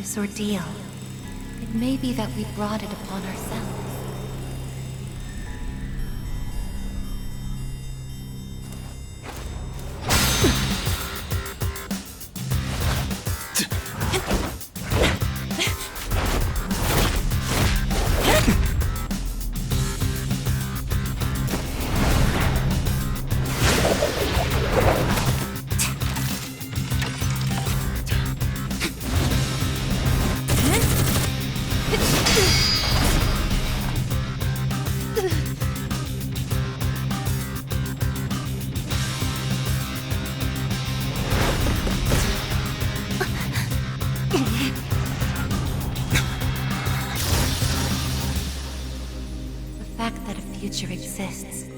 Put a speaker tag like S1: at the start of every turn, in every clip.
S1: this ordeal. It may be that we brought it upon ourselves. Future exists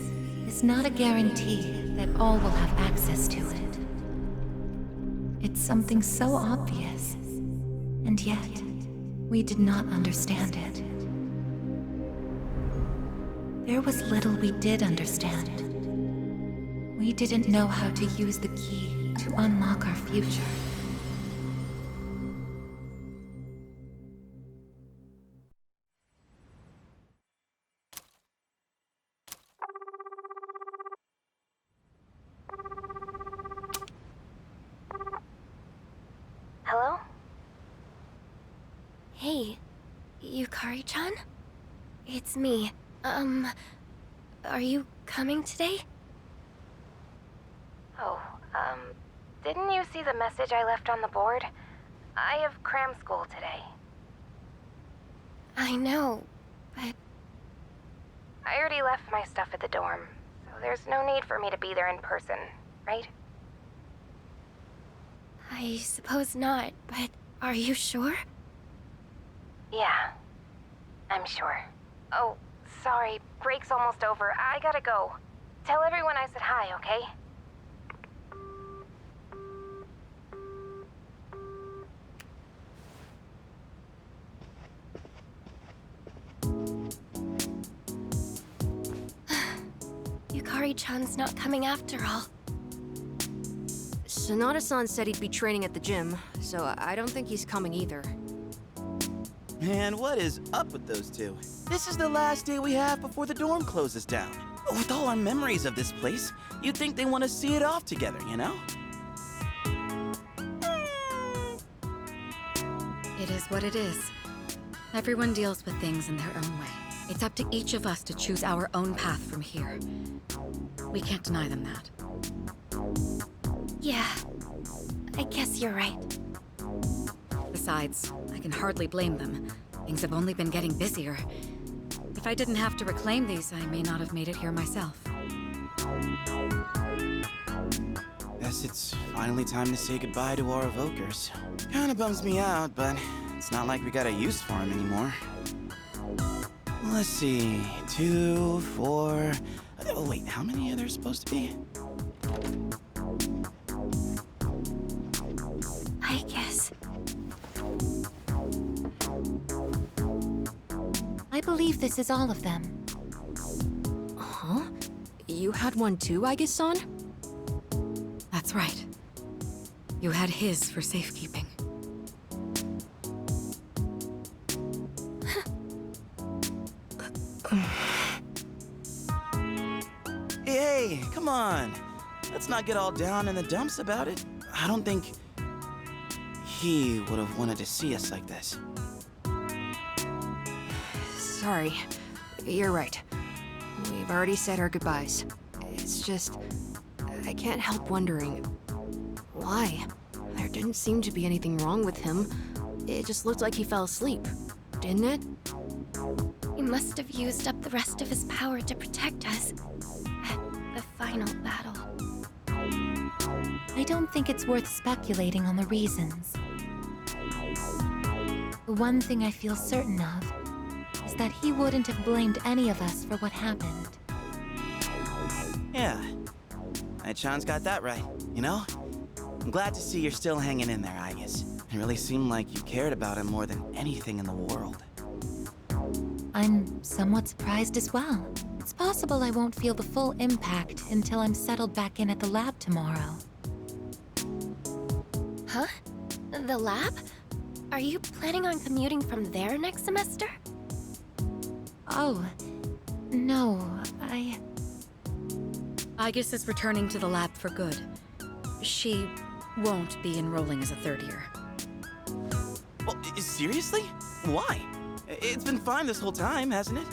S1: is not a guarantee that all will have access to it. It's something so obvious, and yet we did not understand it. There was little we did understand. We didn't know how to use the key to unlock our future.
S2: Hello? Hey, Yukari-chan? It's me. Are you coming today? Oh, didn't you see the message I left on the board? I have cram school today. I know, but... I already left my stuff at the dorm, so there's no need for me to be there in person, right? I suppose not, but are you sure? Yeah, I'm sure. Oh, sorry, break's almost over. I gotta go. Tell everyone I said hi, okay? Yukari-chan's not coming after all.
S3: Sonata-san said he'd be training at the gym, so I don't think he's coming either.
S4: Man, what is up with those two? This is the last day we have before the dorm closes down. With all our memories of this place, you'd think they want to see it off together, you know?
S5: It is what it is. Everyone deals with things in their own way. It's up to each of us to choose our own path from here. We can't deny them that.
S2: Yeah, I guess you're right.
S5: Besides, I can hardly blame them. Things have only been getting busier. If I didn't have to reclaim these, I may not have made it here myself.
S4: Guess it's finally time to say goodbye to our evokers. Kinda bums me out, but it's not like we got a use for them anymore. Let's see, 2, 4... Oh wait, how many are there supposed to be?
S2: I guess.
S1: I believe this is all of them.
S3: Huh? You had one too, Aigis-san?
S5: That's right. You had his for safekeeping.
S4: Hey, come on. Let's not get all down in the dumps about it. I don't think he would have wanted to see us like this.
S3: Sorry. You're right. We've already said our goodbyes. It's just... I can't help wondering... why? There didn't seem to be anything wrong with him. It just looked like he fell asleep, didn't it?
S2: He must have used up the rest of his power to protect us. At the final battle.
S1: I don't think it's worth speculating on the reasons. The one thing I feel certain of is that he wouldn't have blamed any of us for what happened.
S4: Yeah. Chan's got that right, you know? I'm glad to see you're still hanging in there, Aigis. It really seemed like you cared about him more than anything in the world.
S1: I'm somewhat surprised as well. It's possible I won't feel the full impact until I'm settled back in at the lab tomorrow.
S2: Huh? The lab? are you planning on commuting from there next semester?
S1: Oh, no,
S5: Aigis is returning to the lab for good. She won't be enrolling as a third year.
S4: Well, seriously? Why? It's been fine this whole time, hasn't it?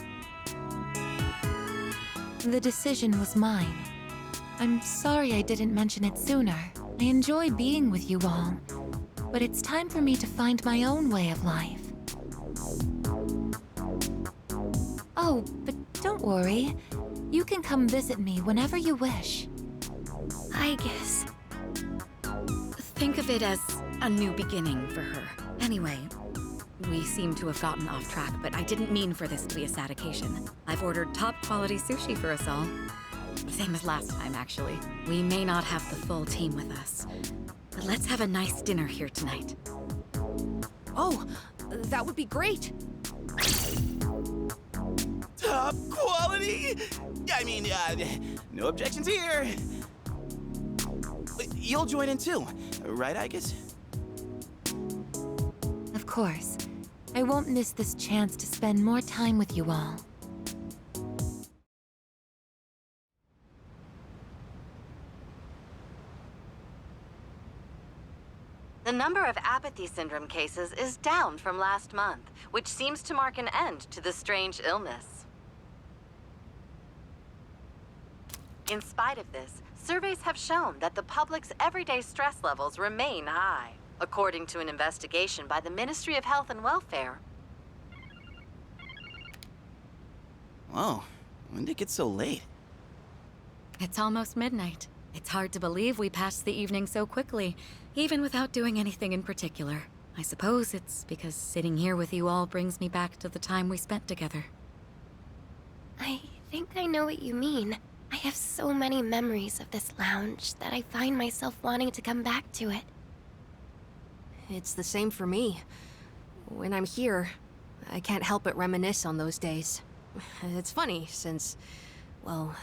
S1: The decision was mine. I'm sorry I didn't mention it sooner. I enjoy being with you all, but it's time for me to find my own way of life. Oh, but don't worry. You can come visit me whenever you wish.
S2: Aigis.
S5: Think of it as a new beginning for her. Anyway, we seem to have gotten off track, but I didn't mean for this to be a sad occasion. I've ordered top-quality sushi for us all. Same as last time, actually. We may not have the full team with us, but let's have a nice dinner here tonight.
S3: Oh, that would be great.
S4: Top quality? I mean, no objections here. You'll join in too, right, Aigis?
S1: Of course. I won't miss this chance to spend more time with you all.
S6: The number of apathy syndrome cases is down from last month, which seems to mark an end to the strange illness. In spite of this, surveys have shown that the public's everyday stress levels remain high, according to an investigation by the Ministry of Health and Welfare.
S4: Whoa, when did it get so late?
S5: It's almost midnight. It's hard to believe we passed the evening so quickly, even without doing anything in particular. I suppose it's because sitting here with you all brings me back to the time we spent together.
S2: I think I know what you mean. I have so many memories of this lounge that I find myself wanting to come back to it.
S3: It's the same for me. When I'm here, I can't help but reminisce on those days. It's funny, since, well,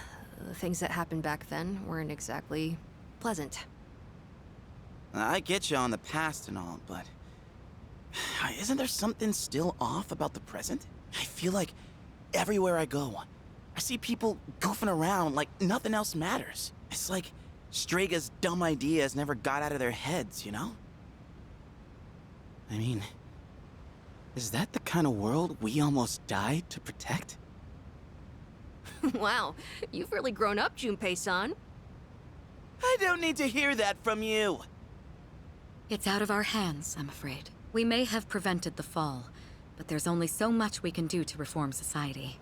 S3: the things that happened back then weren't exactly pleasant.
S4: I get you on the past and all, but isn't there something still off about the present? I feel like everywhere I go, I see people goofing around like nothing else matters. It's like Straga's dumb ideas never got out of their heads, you know? I mean, is that the kind of world we almost died to protect?
S3: Wow, you've really grown up, Junpei-san.
S4: I don't need to hear that from you.
S5: It's out of our hands, I'm afraid. We may have prevented the fall, but there's only so much we can do to reform society.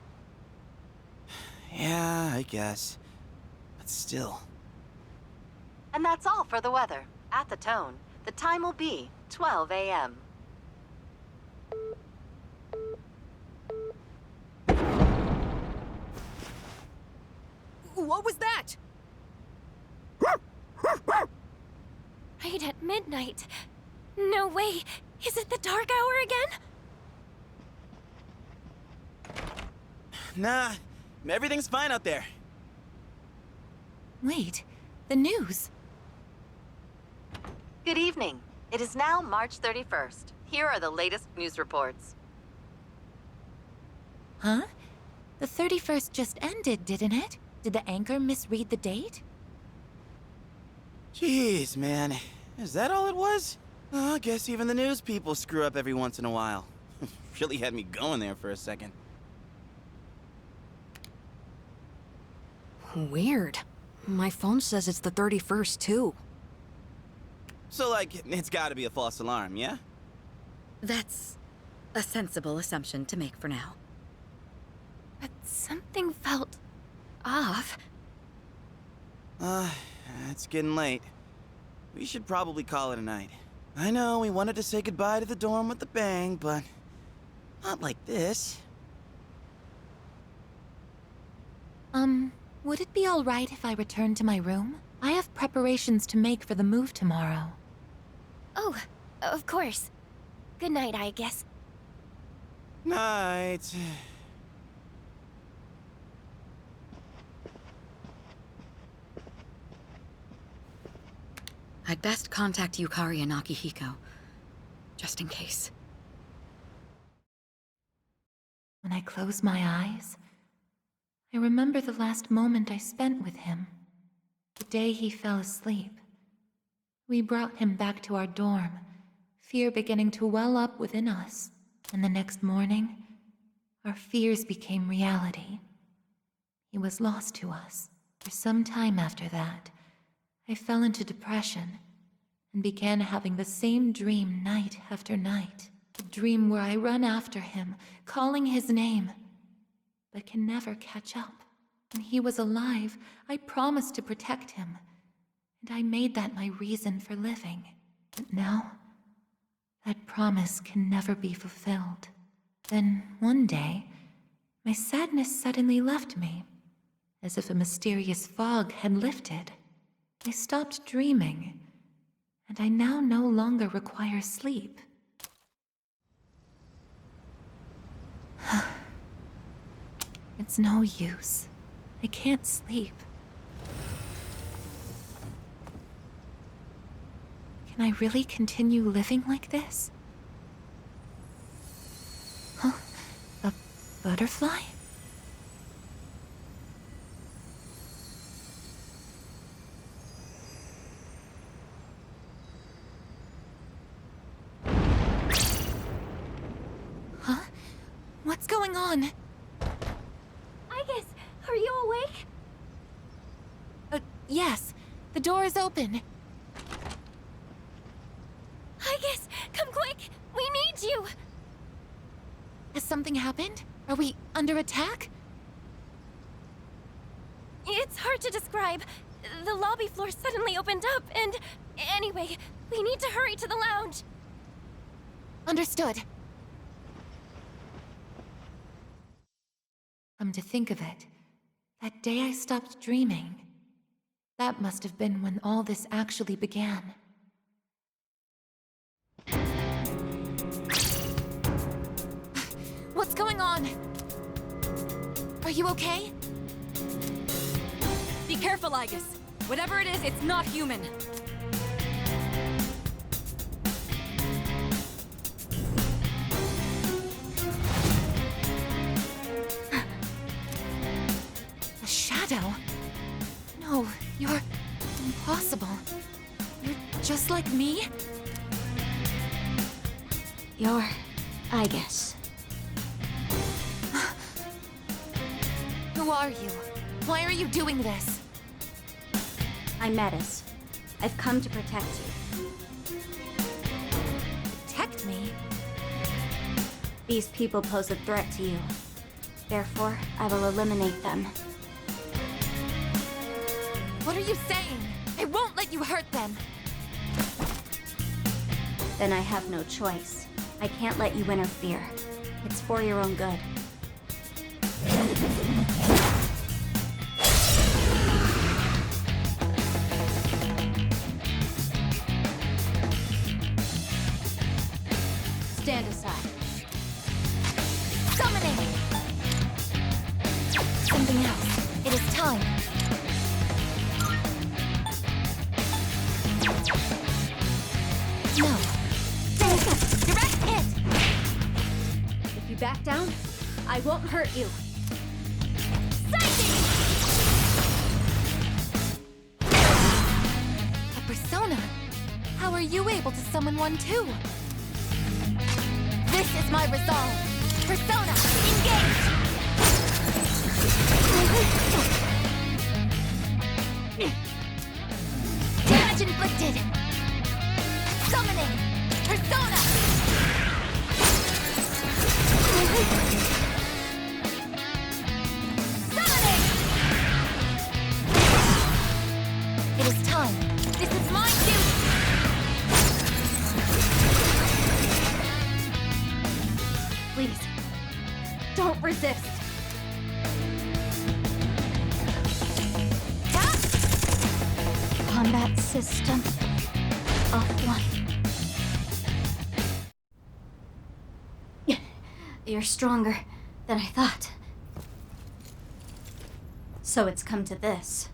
S4: Yeah, I guess. But still.
S6: And that's all for the weather. At the tone, the time will be 12 a.m.
S3: What was that?
S2: Right at midnight. No way. Is it the dark hour again?
S4: Nah, everything's fine out there.
S1: Wait, the news.
S6: Good evening. It is now March 31st. Here are the latest news reports.
S1: Huh? The 31st just ended, didn't it? Did the anchor misread the date?
S4: Jeez, man. Is that all it was? Oh, I guess even the news people screw up every once in a while. Really had me going there for a second.
S3: Weird. My phone says it's the 31st, too.
S4: So, like, it's gotta be a false alarm, yeah?
S5: That's a sensible assumption to make for now.
S2: But something felt off.
S4: It's getting late. We should probably call it a night. I know we wanted to say goodbye to the dorm with a bang, but not like this.
S1: Would it be all right if I return to my room? I have preparations to make for the move tomorrow.
S2: Oh, of course. Good night, I guess.
S4: Night.
S5: I'd best contact Yukari and Akihiko. just in case.
S1: When I close my eyes, I remember the last moment I spent with him. The day he fell asleep. We brought him back to our dorm, fear beginning to well up within us. And the next morning, our fears became reality. He was lost to us. For some time after that, I fell into depression and began having the same dream night after night. A dream where I run after him, calling his name, but can never catch up. When he was alive, I promised to protect him, and I made that my reason for living. But now, that promise can never be fulfilled. Then, one day, my sadness suddenly left me, as if a mysterious fog had lifted. I stopped dreaming, and I now no longer require sleep. It's no use. I can't sleep. Can I really continue living like this? Huh? A butterfly? Huh? What's going on?
S2: Aigis, are you awake?
S1: Yes. The door is open.
S2: Aigis, come quick! We need you!
S1: Has something happened? Are we under attack?
S2: It's hard to describe. The lobby floor suddenly opened up, and... Anyway, we need to hurry to the lounge.
S1: Understood. Come to think of it, that day I stopped dreaming. That must have been when all this actually began. What's going on? Are you okay?
S5: Be careful, Aigis. Whatever it is, it's not human.
S1: A shadow? No, you're impossible. You're just like me?
S2: You're Aigis.
S1: Who are you? Why are you doing this?
S2: I'm Metis. I've come to protect you.
S1: Protect me?
S2: These people pose a threat to you. Therefore, I will eliminate them.
S1: What are you saying? I won't let you hurt them!
S2: Then I have no choice. I can't let you interfere. It's for your own good. Stand aside.
S1: Summoning! Something else. It is time. No. Direct hit!
S2: If you back down, I won't hurt you.
S1: A persona? How are you able to summon one too? This is my resolve. Persona, engage! Damage inflicted! Summoning! Persona! Summoning! It is time. This is my duty!
S2: Please, don't resist.
S1: Tap!
S2: Combat system offline. You're stronger than I thought. So it's come to this.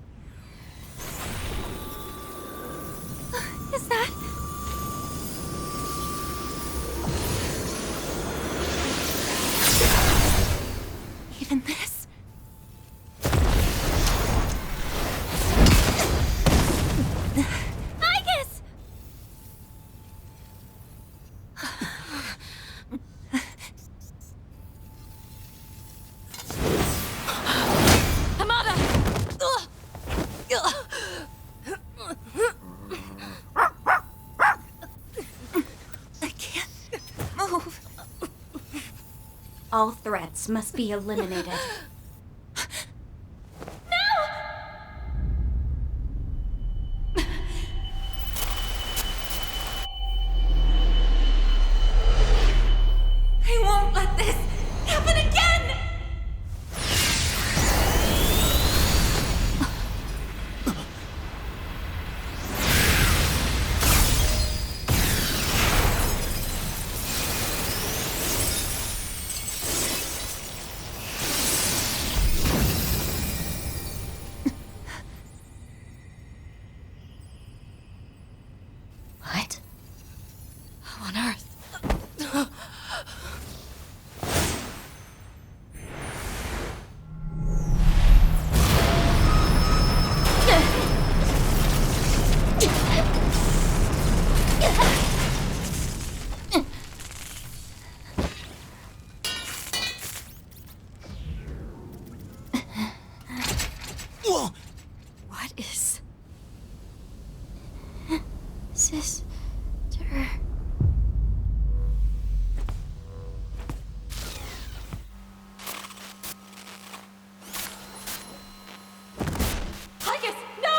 S2: Is that...
S1: even this?
S2: Aigis!
S5: Hamada!
S1: I can't move.
S7: All threats must be eliminated.
S1: I won't let this happen again!
S5: What? How on earth?
S4: Whoa!
S5: What is...
S2: Sister...
S5: Aigis, no!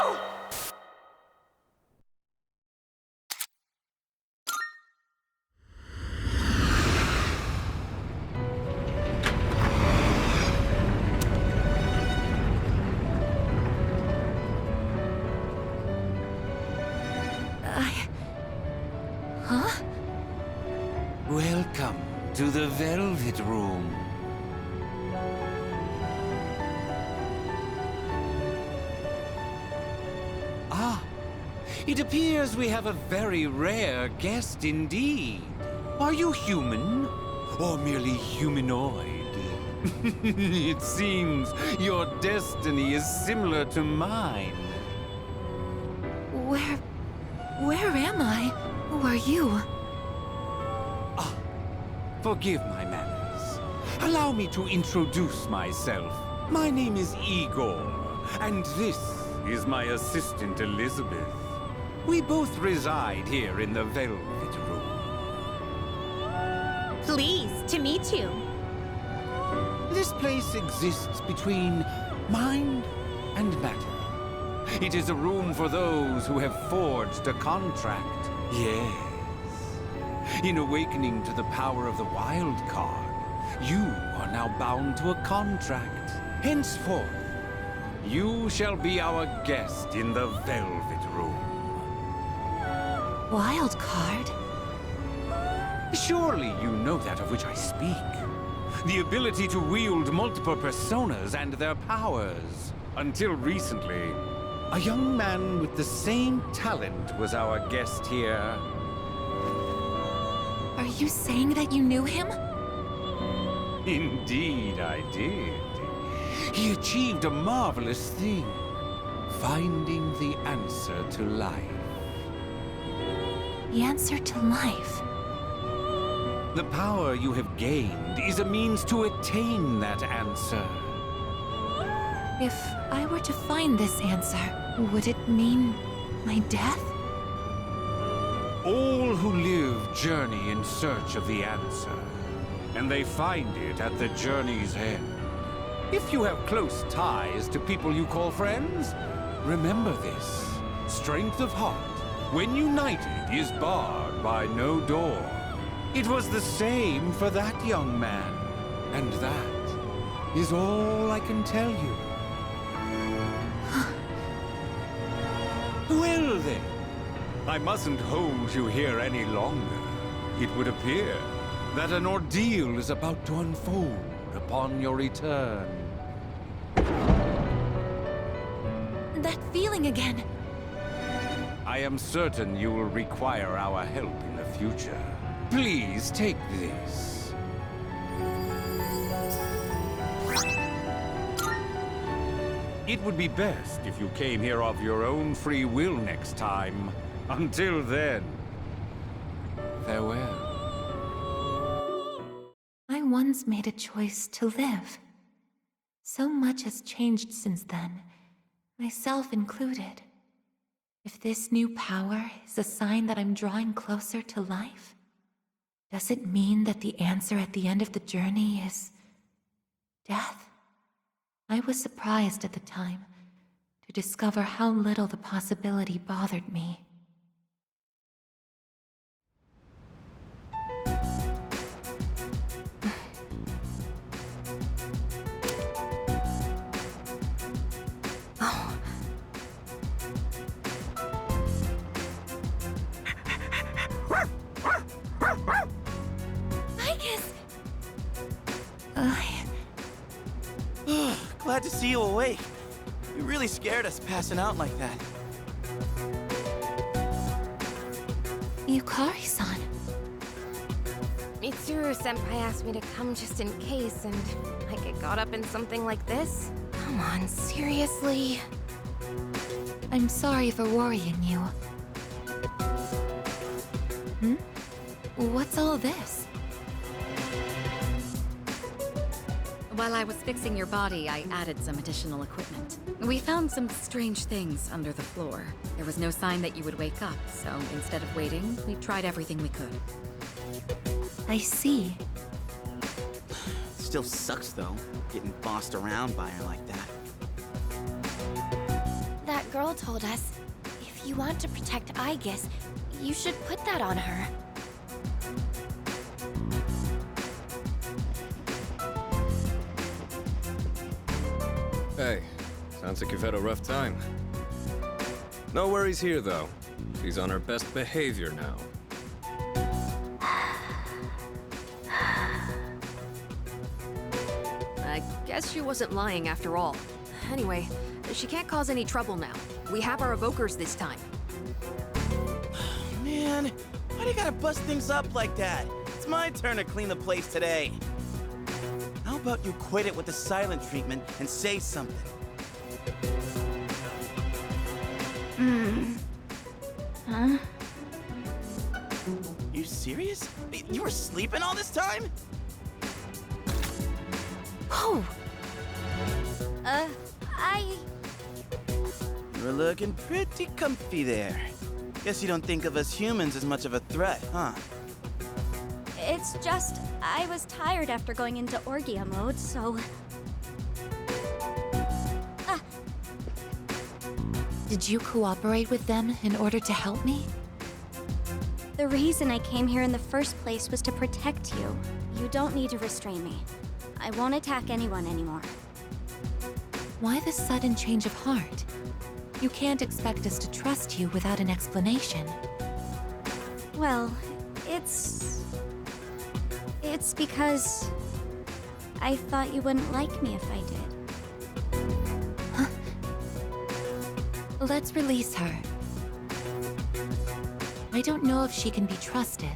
S1: Huh?
S8: Welcome to the Velvet Room. Ah, it appears we have a very rare guest indeed. Are you human? Or merely humanoid? It seems your destiny is similar to mine.
S1: Where am I? Who are you?
S8: Forgive my manners. Allow me to introduce myself. My name is Igor, and this is my assistant Elizabeth. We both reside here in the Velvet Room.
S7: Pleased to meet you.
S8: This place exists between mind and matter. It is a room for those who have forged a contract. Yes. In awakening to the power of the wild card, you are now bound to a contract. Henceforth, you shall be our guest in the Velvet Room.
S1: Wild card?
S8: Surely you know that of which I speak. The ability to wield multiple personas and their powers. Until recently, a young man with the same talent was our guest here.
S1: Are you saying that you knew him?
S8: Indeed, I did. He achieved a marvelous thing, finding the answer to life.
S1: The answer to life.
S8: The power you have gained is a means to attain that answer.
S1: If I were to find this answer, would it mean my death?
S8: All who live journey in search of the answer, and they find it at the journey's end. If you have close ties to people you call friends, remember this. Strength of heart, when united, is barred by no door. It was the same for that young man, and that is all I can tell you. Well then, I mustn't hold you here any longer. It would appear that an ordeal is about to unfold upon your return.
S1: That feeling again.
S8: I am certain you will require our help in the future. Please take this. It would be best if you came here of your own free will next time. Until then, farewell.
S1: I once made a choice to live. So much has changed since then, myself included. If this new power is a sign that I'm drawing closer to life, does it mean that the answer at the end of the journey is death? I was surprised at the time to discover how little the possibility bothered me.
S2: Aigis!
S4: Glad to see you awake. You really scared us passing out like that.
S1: Yukari-san.
S2: Mitsuru-senpai asked me to come just in case, and I get caught up in something like this? Come on, seriously?
S1: I'm sorry for worrying you. What's all this?
S5: While I was fixing your body, I added some additional equipment. We found some strange things under the floor. There was no sign that you would wake up, so instead of waiting, we tried everything we could.
S1: I see.
S4: Still sucks though, getting bossed around by her like that.
S2: That girl told us, if you want to protect Aigis, you should put that on her.
S9: Hey, sounds like you've had a rough time. No worries here, though. She's on her best behavior now.
S3: I guess she wasn't lying after all. Anyway, she can't cause any trouble now. We have our evokers this time.
S4: Man, why do you gotta bust things up like that? It's my turn to clean the place today. How about you quit it with the silent treatment and say something?
S7: Huh?
S4: You serious? You were sleeping all this time?
S2: Oh!
S4: You're looking pretty comfy there. Guess you don't think of us humans as much of a threat, huh?
S7: It's just, I was tired after going into Orgia mode, so...
S1: Did you cooperate with them in order to help me?
S7: The reason I came here in the first place was to protect you. You don't need to restrain me. I won't attack anyone anymore.
S1: Why the sudden change of heart? You can't expect us to trust you without an explanation.
S7: Well, It's because... I thought you wouldn't like me if I did.
S1: Let's release her. I don't know if she can be trusted,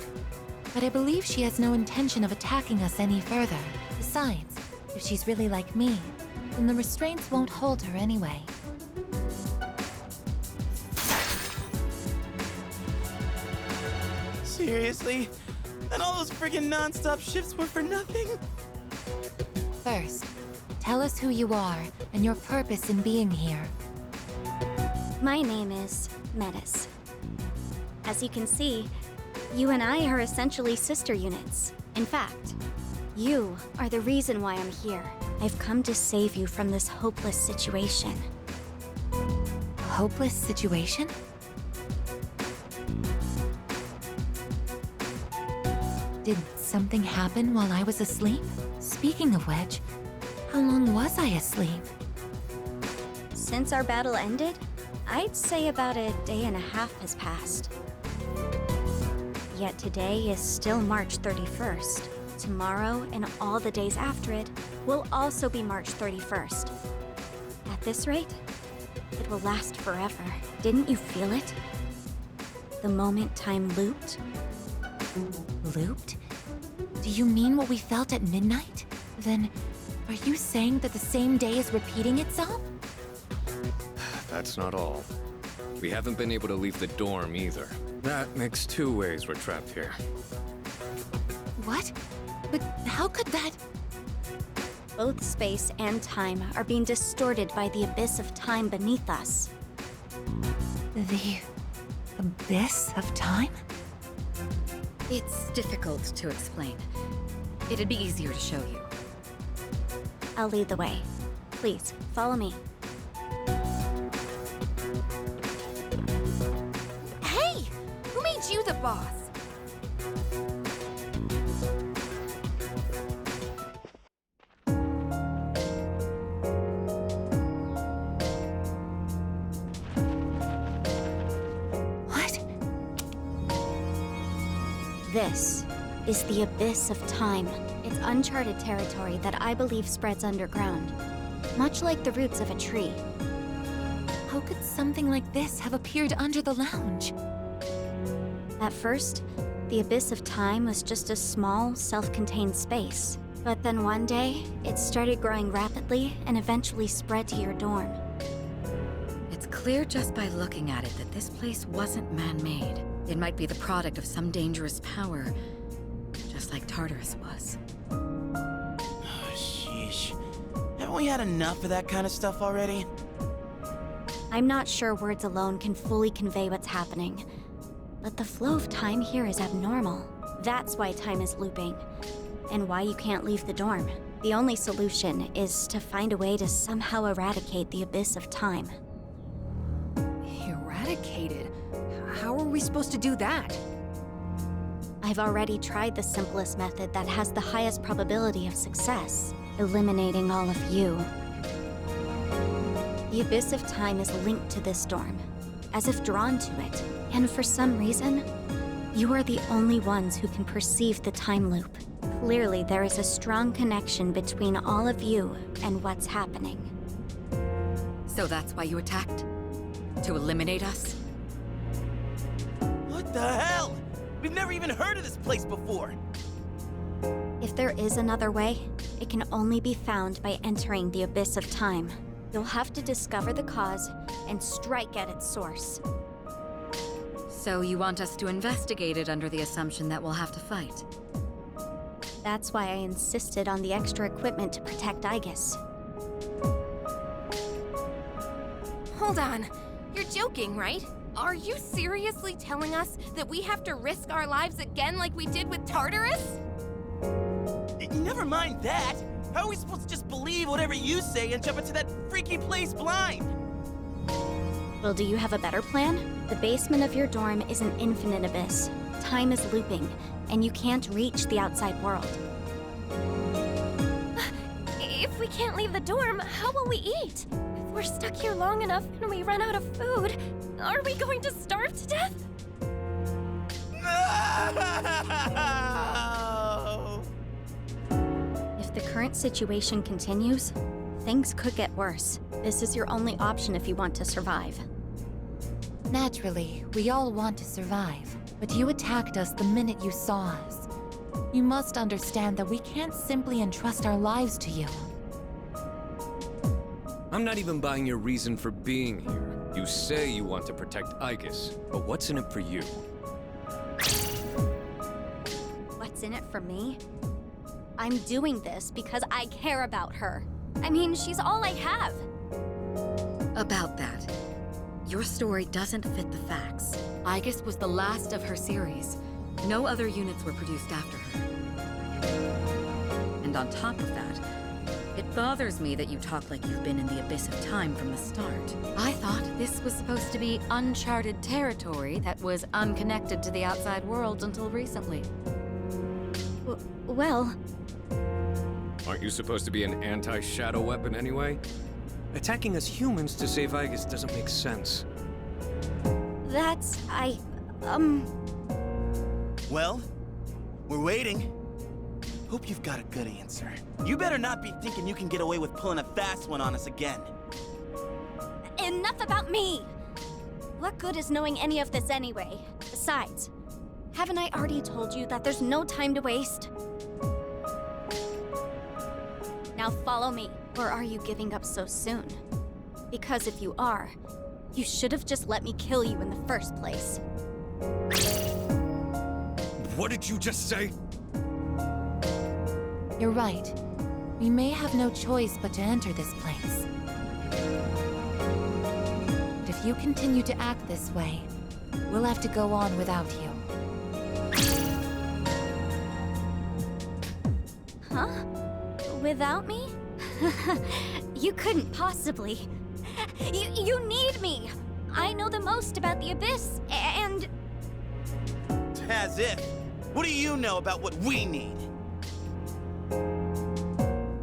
S1: but I believe she has no intention of attacking us any further. Besides, if she's really like me, then the restraints won't hold her anyway.
S4: Seriously? And all those friggin' non-stop shifts were for nothing?
S1: First, tell us who you are and your purpose in being here.
S7: My name is Metis. As you can see, you and I are essentially sister units. In fact, you are the reason why I'm here. I've come to save you from this hopeless situation.
S1: Hopeless situation? Did something happen while I was asleep? Speaking of which, how long was I asleep?
S7: Since our battle ended, I'd say about a day and a half has passed. Yet today is still March 31st. Tomorrow and all the days after it will also be March 31st. At this rate, it will last forever. Didn't you feel it? The moment time looped?
S1: Looped? Do you mean what we felt at midnight? Then, are you saying that the same day is repeating itself?
S9: that's not all. We haven't been able to leave the dorm either. That makes 2 ways we're trapped here.
S1: What? But how could that...
S7: Both space and time are being distorted by the abyss of time beneath us.
S1: The abyss of time?
S5: It's difficult to explain. It'd be easier to show you.
S7: I'll lead the way. Please, follow me.
S2: Hey! Who made you the boss?
S1: What?
S7: This is the abyss of time. It's uncharted territory that I believe spreads underground, much like the roots of a tree.
S1: How could something like this have appeared under the lounge?
S7: At first, the abyss of time was just a small, self-contained space. But then one day, it started growing rapidly and eventually spread to your dorm.
S5: It's clear just by looking at it that this place wasn't man-made. It might be the product of some dangerous power, just like Tartarus was.
S4: Oh, sheesh. Haven't we had enough of that kind of stuff already?
S7: I'm not sure words alone can fully convey what's happening, but the flow of time here is abnormal. That's why time is looping, and why you can't leave the dorm. The only solution is to find a way to somehow eradicate the abyss of time.
S3: Eradicated? How are we supposed to do that?
S7: I've already tried the simplest method that has the highest probability of success, eliminating all of you. The abyss of time is linked to this dorm, as if drawn to it, and for some reason, you are the only ones who can perceive the time loop. Clearly, there is a strong connection between all of you and what's happening.
S5: So that's why you attacked? To eliminate us?
S4: What the hell? We've never even heard of this place before.
S7: If there is another way, it can only be found by entering the abyss of time. You'll have to discover the cause and strike at its source.
S5: So you want us to investigate it under the assumption that we'll have to fight?
S7: That's why I insisted on the extra equipment to protect Aigis.
S2: Hold on. You're joking, right? Are you seriously telling us that we have to risk our lives again like we did with Tartarus?
S4: Never mind that. How are we supposed to just believe whatever you say and jump into that freaky place blind?
S7: Well, do you have a better plan? The basement of your dorm is an infinite abyss. Time is looping, and you can't reach the outside world.
S2: If we can't leave the dorm, how will we eat? If we're stuck here long enough and we run out of food, are we going to starve to death?
S4: No!
S7: If the current situation continues, things could get worse. This is your only option if you want to survive.
S1: Naturally, we all want to survive, but you attacked us the minute you saw us. You must understand that we can't simply entrust our lives to you.
S9: I'm not even buying your reason for being here. You say you want to protect Aigis, but what's in it for you?
S7: What's in it for me? I'm doing this because I care about her. I mean, she's all I have.
S5: About that, your story doesn't fit the facts. Aigis was the last of her series. No other units were produced after her. And on top of that, it bothers me that you talk like you've been in the abyss of time from the start. I thought this was supposed to be uncharted territory that was unconnected to the outside world until recently.
S7: Well,
S9: Aren't you supposed to be an anti-shadow weapon anyway? Attacking us humans to save Aigis doesn't make sense.
S4: Well, we're waiting. Hope you've got a good answer. You better not be thinking you can get away with pulling a fast one on us again.
S7: enough about me! What good is knowing any of this anyway? Besides, haven't I already told you that there's no time to waste? Now follow me, or are you giving up so soon? Because if you are, You should have just let me kill you in the first place.
S9: What did you just say?
S1: You're right. We may have no choice but to enter this place. But if you continue to act this way, we'll have to go on without you.
S7: Huh? Without me? You couldn't possibly. You need me! I know the most about the Abyss, and...
S4: As if. What do you know about what we need?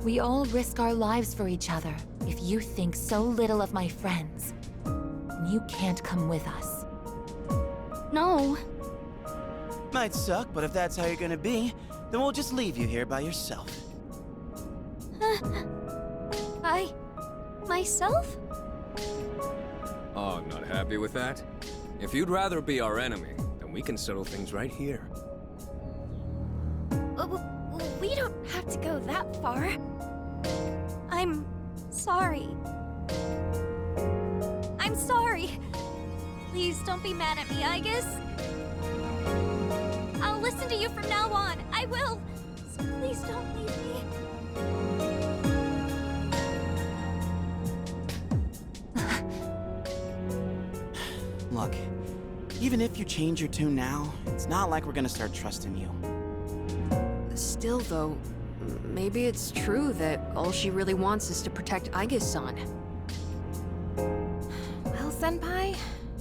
S1: We all risk our lives for each other. If you think so little of my friends, then you can't come with us.
S7: No.
S4: Might suck, but if that's how you're gonna be, then we'll just leave you here by yourself.
S7: Myself?
S9: Oh, not happy with that? If you'd rather be our enemy, then we can settle things right here.
S2: We don't have to go that far.
S7: I'm sorry. I'm sorry. Please don't be mad at me, Aigis. I'll listen to you from now on. I will. So please don't leave me.
S4: Look, even if you change your tune now, it's not like we're gonna start trusting you.
S3: Still, though, maybe it's true that all she really wants is to protect Aigis-san.
S2: Well, Senpai,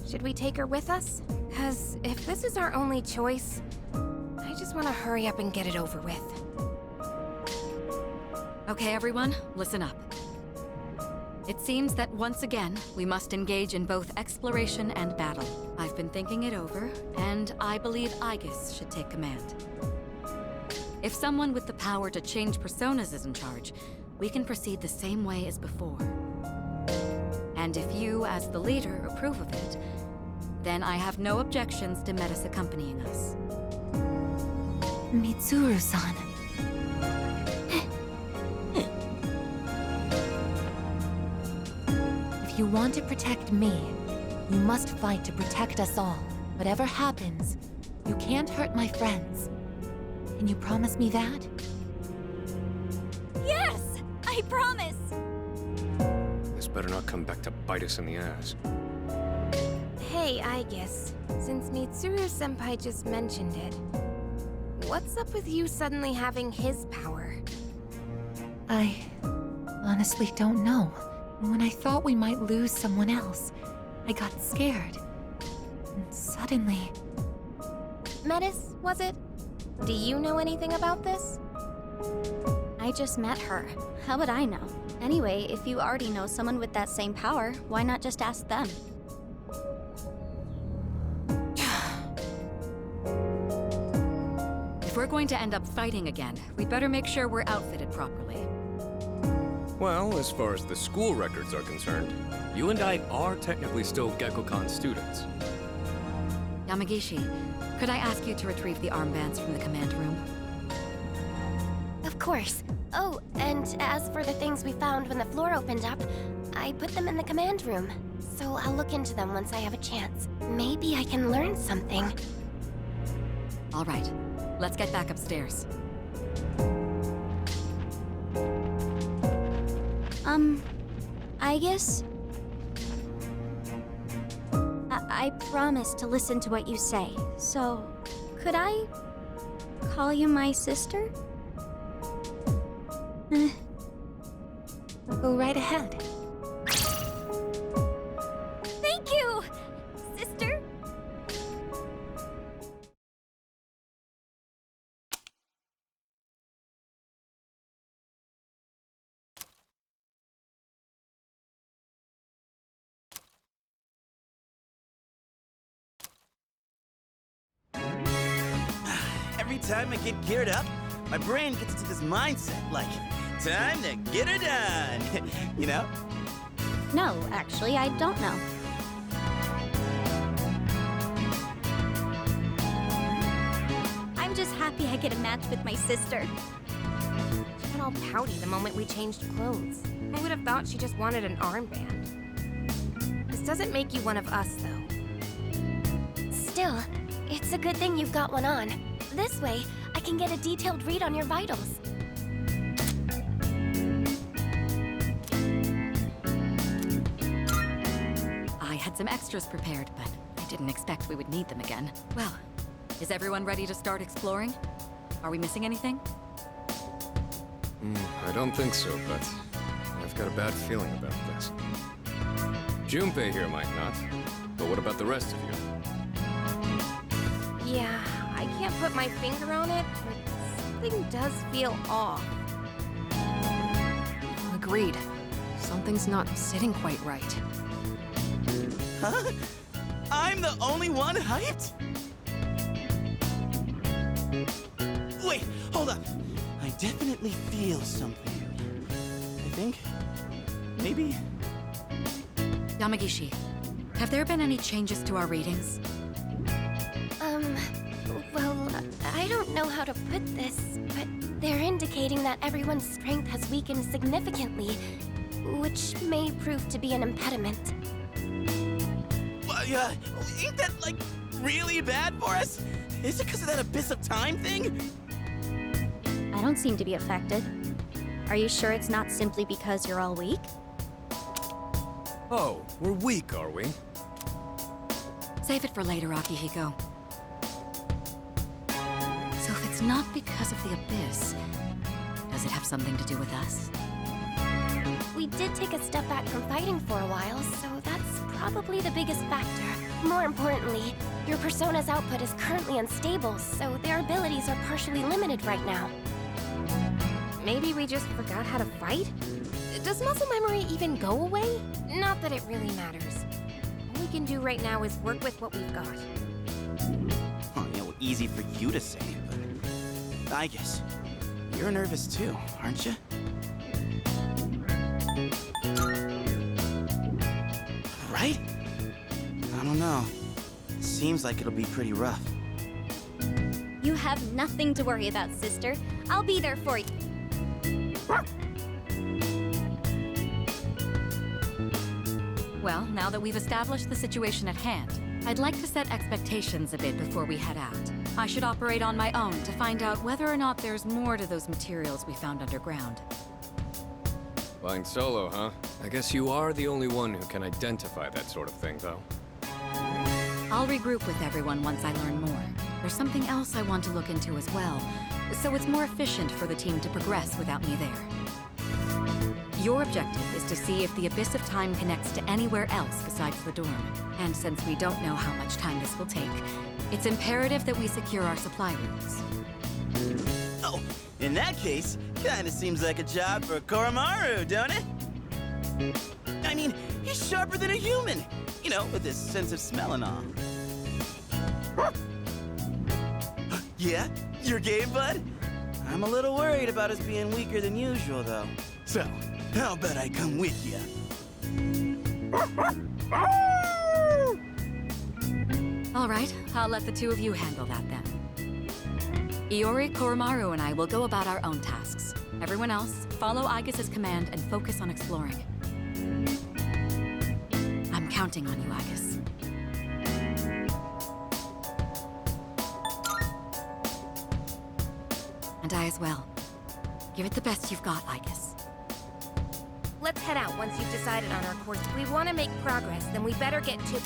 S2: should we take her with us? 'Cause if this is our only choice, I just want to hurry up and get it over with.
S5: Okay, everyone, listen up. It seems that once again, we must engage in both exploration and battle. I've been thinking it over, and I believe Aigis should take command. If someone with the power to change personas is in charge, we can proceed the same way as before. And if you, as the leader, approve of it, then I have no objections to Metis accompanying us.
S1: Mitsuru-san. If you want to protect me, you must fight to protect us all. Whatever happens, you can't hurt my friends. Can you promise me that?
S7: Yes! I promise!
S9: This better not come back to bite us in the ass.
S2: Hey, Aigis, since Mitsuru-senpai just mentioned it, what's up with you suddenly having his power?
S1: I honestly don't know. When I thought we might lose someone else, I got scared. And suddenly...
S2: Metis, was it? Do you know anything about this?
S7: I just met her. How would I know? Anyway, if you already know someone with that same power, why not just ask them?
S5: If we're going to end up fighting again, we'd better make sure we're outfitted properly.
S9: Well, as far as the school records are concerned, you and I are technically still Gekkoukan students.
S5: Yamagishi, could I ask you to retrieve the armbands from the command room?
S2: Of course. Oh, and as for the things we found when the floor opened up, I put them in the command room. So I'll look into them once I have a chance. Maybe I can learn something.
S5: All right, let's get back upstairs.
S7: Aigis? I promise to listen to what you say, so could I call you my sister?
S1: Go right ahead.
S7: Thank you, sister!
S4: Every time I get geared up, my brain gets into this mindset, like, time to get her done. You know?
S7: No, actually, I don't know. I'm just happy I get a match with my sister.
S2: She got all pouty the moment we changed clothes. I would have thought she just wanted an armband. Is doesn't make you one of us, though. Still, it's a good thing you've got one on. This way, I can get a detailed read on your vitals.
S5: I had some extras prepared, but I didn't expect we would need them again. Well, is everyone ready to start exploring? Are we missing anything?
S9: I don't think so, but I've got a bad feeling about this. Junpei here might not, but what about the rest of you?
S2: Yeah, I can't put my finger on it, but something does feel off.
S3: Agreed. Something's not sitting quite right.
S4: Huh? I'm the only one hyped? Wait, hold up. I definitely feel something. I think... maybe...
S5: Yamagishi, have there been any changes to our readings?
S2: Well, I don't know how to put this, but they're indicating that everyone's strength has weakened significantly, which may prove to be an impediment.
S4: Ain't that, like, really bad for us? Is it because of that Abyss of Time thing?
S7: I don't seem to be affected. Are you sure it's not simply because you're all weak?
S9: Oh, we're weak, are we?
S5: Save it for later, Akihiko. So if it's not because of the Abyss, does it have something to do with us?
S2: We did take a step back from fighting for a while, so that's probably the biggest factor. More importantly, your persona's output is currently unstable, so their abilities are partially limited right now. Maybe we just forgot how to fight? Does muscle memory even go away? Not that it really matters. All we can do right now is work with what we've got.
S4: Oh, yeah, well, easy for you to say, but... Aigis, you're nervous too, aren't you? Right? I don't know. Seems like it'll be pretty rough.
S7: You have nothing to worry about, sister. I'll be there for you.
S5: Well, now that we've established the situation at hand, I'd like to set expectations a bit before we head out. I should operate on my own to find out whether or not there's more to those materials we found underground.
S9: Flying solo, huh? I guess you are the only one who can identify that sort of thing, though.
S5: I'll regroup with everyone once I learn more. There's something else I want to look into as well, so it's more efficient for the team to progress without me there. Your objective is to see if the Abyss of Time connects to anywhere else besides the dorm. And since we don't know how much time this will take, it's imperative that we secure our supply routes.
S4: Oh, in that case, kinda seems like a job for Koromaru, don't it? I mean, he's sharper than a human. You know, with his sense of smell and all. Yeah? Your game, bud? I'm a little worried about us being weaker than usual, though. So, how about I come with you?
S5: All right, I'll let the two of you handle that then. Iori, Koromaru, and I will go about our own tasks. Everyone else, follow Aigis' command and focus on exploring. I'm counting on you, Aigis. And I as well. Give it the best you've got, Aigis.
S2: Let's head out once you've decided on our course. If we want to make progress, then we better get to...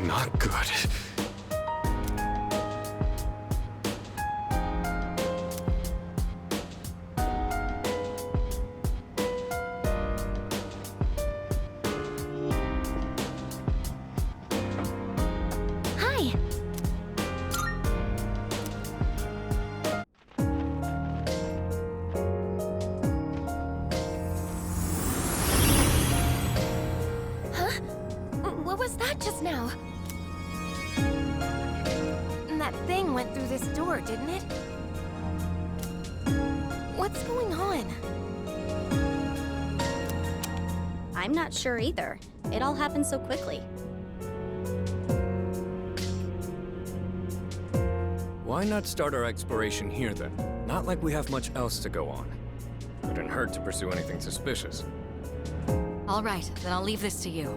S9: not good.
S2: Hi. Huh? What was that just now? That thing went through this door, didn't it? What's going on?
S7: I'm not sure either. It all happened so quickly.
S9: Why not start our exploration here then? Not like we have much else to go on. Couldn't hurt to pursue anything suspicious.
S5: All right, then I'll leave this to you.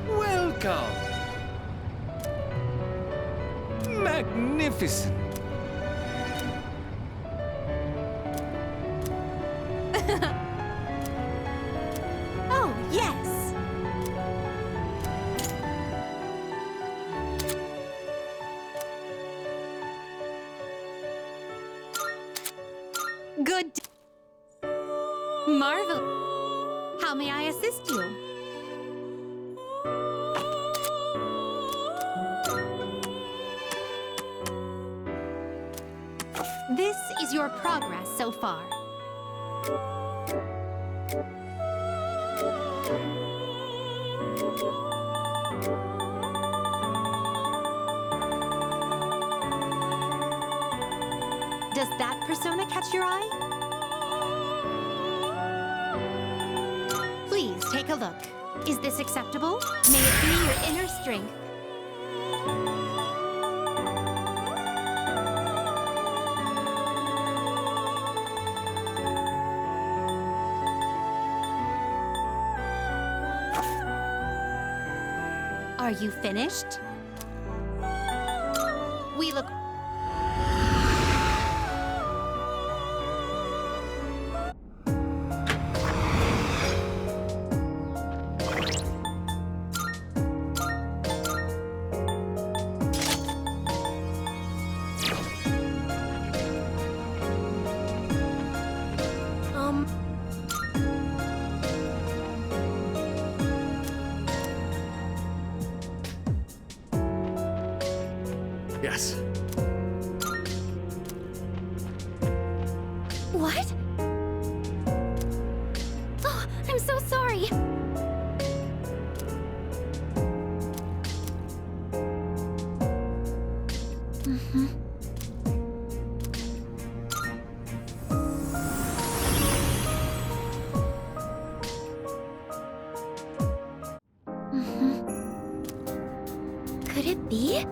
S8: Welcome! Magnificent!
S7: Oh, yes!
S1: Good. Marvel. How may I assist you? This is your progress so far. Does that persona catch your eye? Please take a look. Is this acceptable? May it be your inner strength. Are you finished? We look...
S9: Yes.
S2: What? Oh, I'm so sorry. Could it be?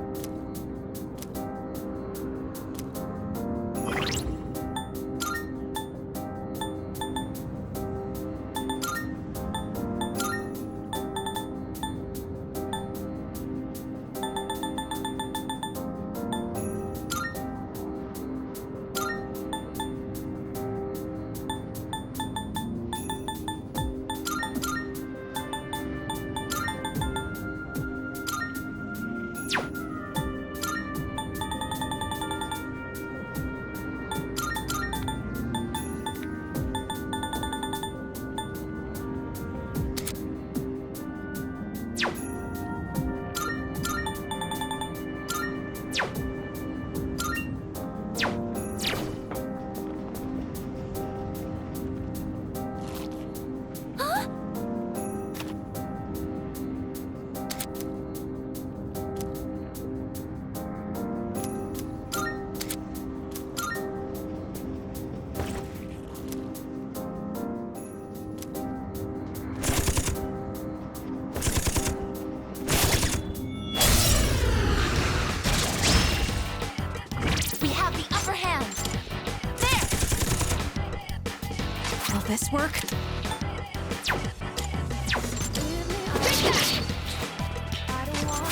S5: Will this work?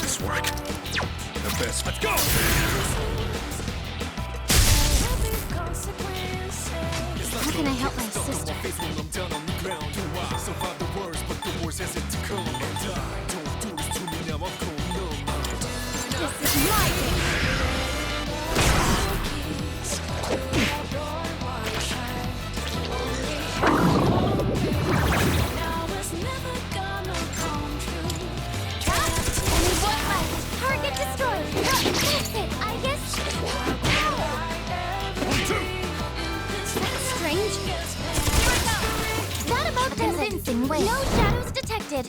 S9: This work. The best. Let's go!
S7: How can I help my sister? This is my thing! Only one left! Target destroyed! That's it, Aigis! Strange. Here it goes! That about does it! Convincing way. No shadows detected!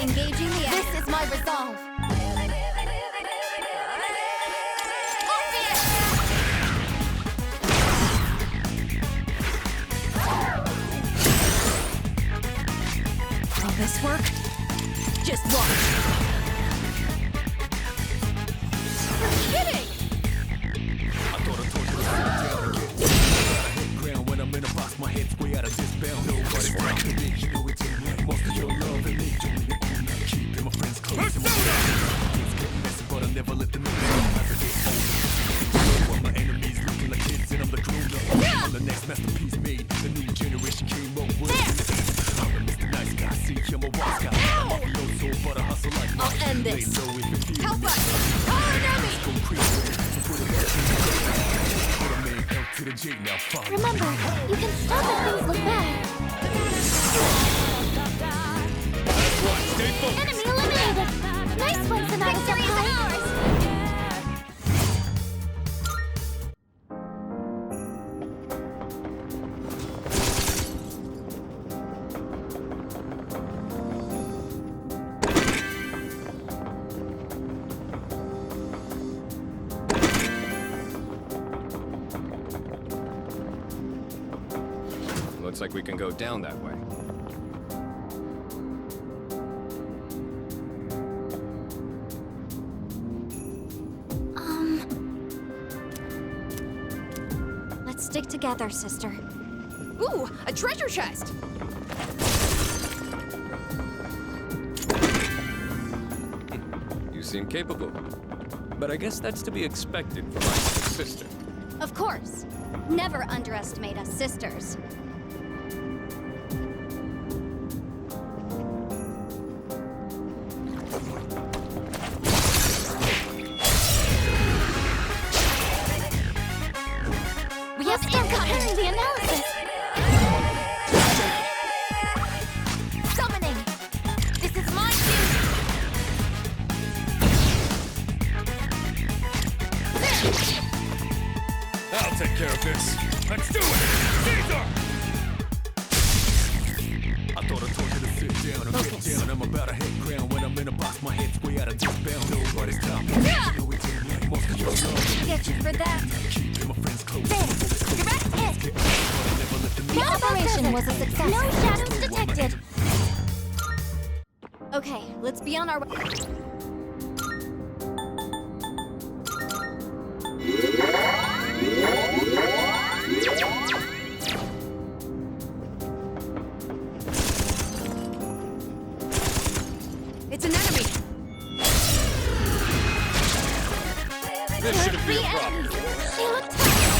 S7: Engaging the air. This is my resolve.
S5: Will this work? Just watch.
S7: You're kidding!
S5: I'll end this. Help us!
S7: Remember, you can stop if things look bad. Enemy eliminated! Nice one, Sonata Senpai!
S9: Looks like we can go down that way.
S7: Let's stick together, sister.
S3: Ooh, a treasure chest!
S9: You seem capable. But I guess that's to be expected from my sister.
S7: Of course. Never underestimate us sisters.
S1: We have incoming the analysis. Summoning. This is my cue.
S8: I'll take care of this. Let's do it! Caesar! I thought I told you to sit down and get down. I'm about to hit ground when I'm in a box. My head's way out of this bound. Nobody's stopping. Most of your love.
S7: Get you for that.
S8: Keeping my friends close.
S7: There. Direct hit.
S1: The operation was a success.
S7: No shadows detected. Okay, let's be on our way.
S3: It's an enemy!
S8: This shouldn't be a problem.
S7: They look tough.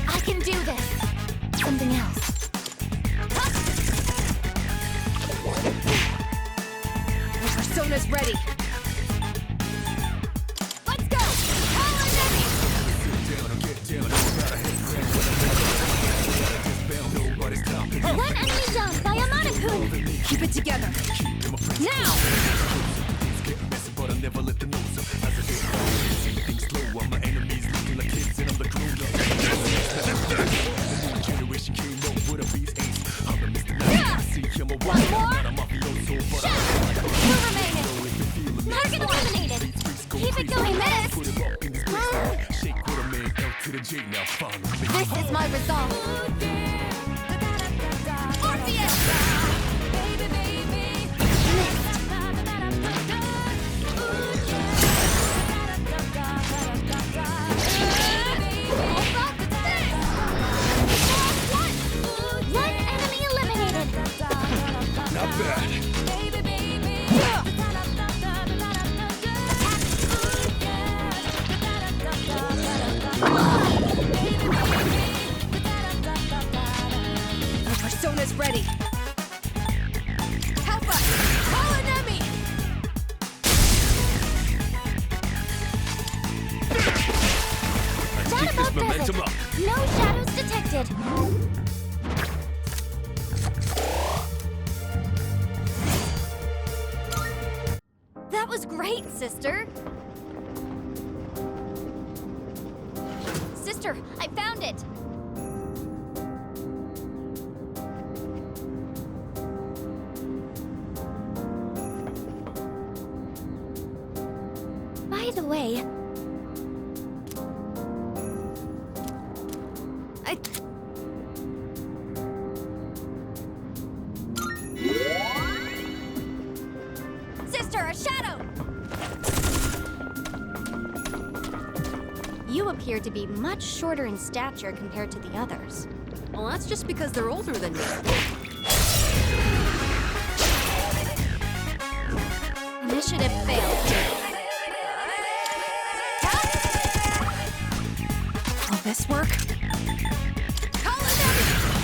S1: I can do this. Something else.
S3: My persona's ready! Let's go! All or nothing!
S7: One enemy down by Amada-kun.
S3: Keep it together! Now!
S8: But I'll never let them know. So as I get home, see things slow. All my enemies looking like kids, and I'm the grown up.
S2: it going, Menace! This is my resolve. Orpheus! One enemy eliminated.
S8: Not bad.
S3: Our persona's ready. Help us! Call an enemy!
S2: That about does it. No shadows detected. That was great, sister. Sister, I found it. By the way, Sister, a shadow! You appear to be much shorter in stature compared to the others.
S3: Well, that's just because they're older than me.
S2: Initiative failed.
S3: Will this work?
S2: Call an enemy!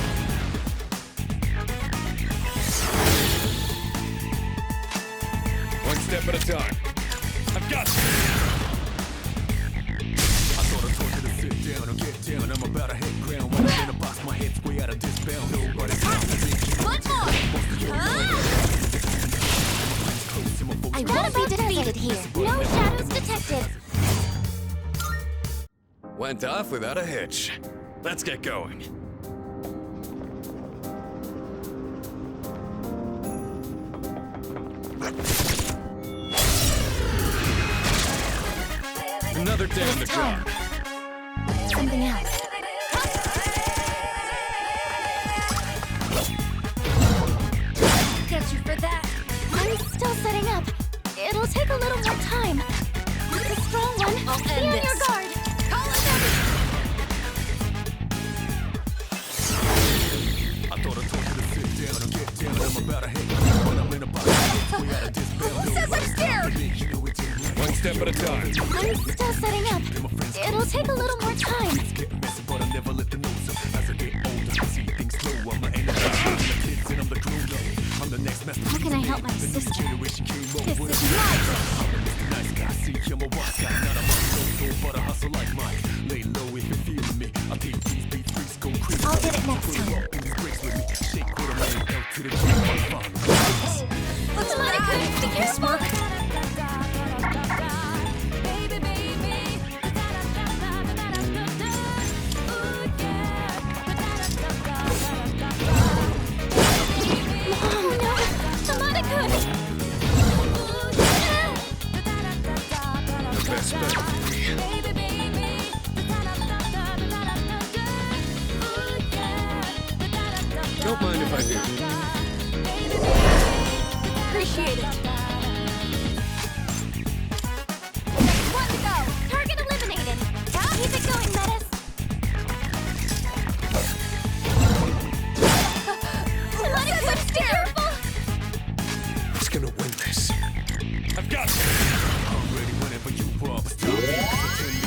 S8: One step at a time. I've got you.
S10: I thought I told you to sit down or get down. I'm about to hit ground when I'm in a box. My head's way out of this bound. Nobody
S2: One more! I won't be defeated here. No shadows detected.
S9: Went off without a hitch. Let's get going. Another day on the
S2: Time.
S9: clock.
S2: Something else. Get you for that. I'm still setting up. It'll take a little more time. It's a strong one.
S3: I'll
S2: Be
S3: end
S2: on
S3: this.
S2: your guard. Call an enemy.
S10: I thought I told you to sit down or get down. I'm about to hit ground when I'm in a box. My head's way out of this bound.
S2: Who says I'm scared?
S8: One step at a time.
S2: I'm still setting up. It'll take a little more time.
S10: It's getting messy, but I never let the nose up. As I get older, I see things slow. I'm the enemy. I'm the kids and I'm the grown up. I'm the next master.
S2: How can I help my sister?
S10: Generation came
S2: This
S10: over.
S2: is my wish.
S10: I'm the Mr. Nice Guy. See, I'm a wise guy. Not a muscle, but a hustle like mine. Lay low if you're feeling me. I take these beats, freaks go crazy.
S2: I'll get it next time.
S10: In these bricks with me. Shake with a man. L to the G. I'm fine.
S2: Let's be careful. Oh no! Tomato-kun!
S9: The best bet. Don't mind if I do.
S2: Appreciate it. One to go. Target eliminated. Keep it going, Metis. Tomato-kun, be careful!
S9: Who's gonna win this?
S8: I've got you.
S10: I'm ready whenever you are. But stop.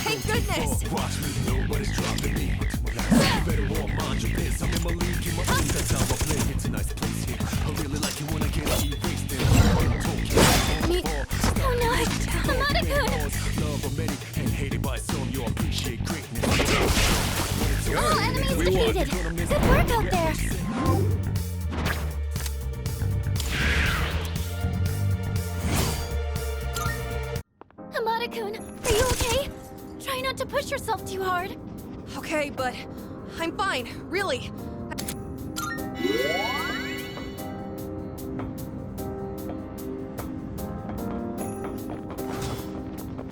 S3: Thank goodness!
S10: Watch me. Nobody's dropping me. You better all mind your biz. I'm in my league, in my own. That's how I play. It's a nice place here. I really like it when I get erased.
S2: Oh no! Tomato-kun!
S10: Love of many and hated by some. You appreciate greatness.
S2: All enemies
S9: We won.
S2: defeated. Good work out there. Tomato-kun, are you okay? Try not to push yourself too hard.
S3: Okay, but I'm fine, really.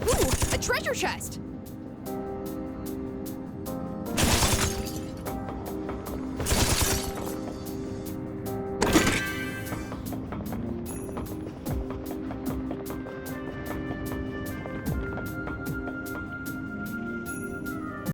S3: Ooh, treasure chest!